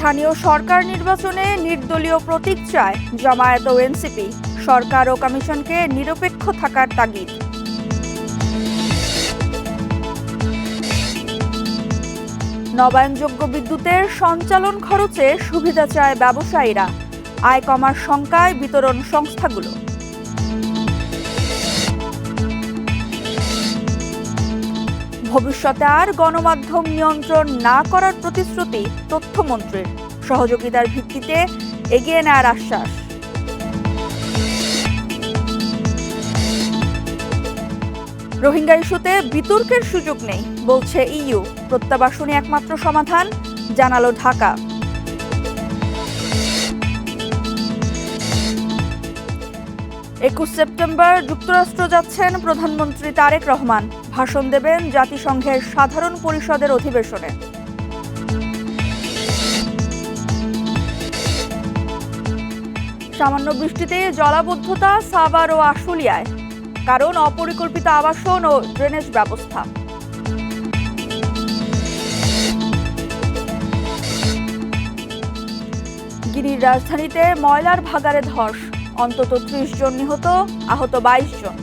স্থানীয় সরকার নির্বাচনে নির্দলীয় প্রতীক চায় জামায়াত ও এনসিপি। সরকার ও কমিশনকে নিরপেক্ষ থাকার তাগিদ। নবায়নযোগ্য বিদ্যুতের সঞ্চালন খরচে সুবিধা চায় ব্যবসায়ীরা। আয় কমার শঙ্কায় বিতরণ সংস্থাগুলো। ভবিষ্যতে আর গণমাধ্যম নিয়ন্ত্রণ না করার প্রতিশ্রুতি তথ্যমন্ত্রীর। সহযোগিতার ভিত্তিতে এগিয়ে নেওয়ার আশ্বাস। রোহিঙ্গা ইস্যুতে বিতর্কের সুযোগ নেই বলছে ইইউ। প্রত্যাবাসনই একমাত্র সমাধান জানালো ঢাকা। 21 সেপ্টেম্বর যুক্তরাষ্ট্র যাচ্ছেন প্রধানমন্ত্রী তারেক রহমান। ভাষণ দেবেন জাতিসংঘের সাধারণ পরিষদের অধিবেশনে। সামান্য বৃষ্টিতে জলাবদ্ধতা সাভার ও আশুলিয়ায়, কারণ অপরিকল্পিত আবাসন ও ড্রেনেজ ব্যবস্থা। গিনির রাজধানীতে ময়লার ভাগাড়ে ধস, অন্তত 30 জন নিহত, আহত 22 জন।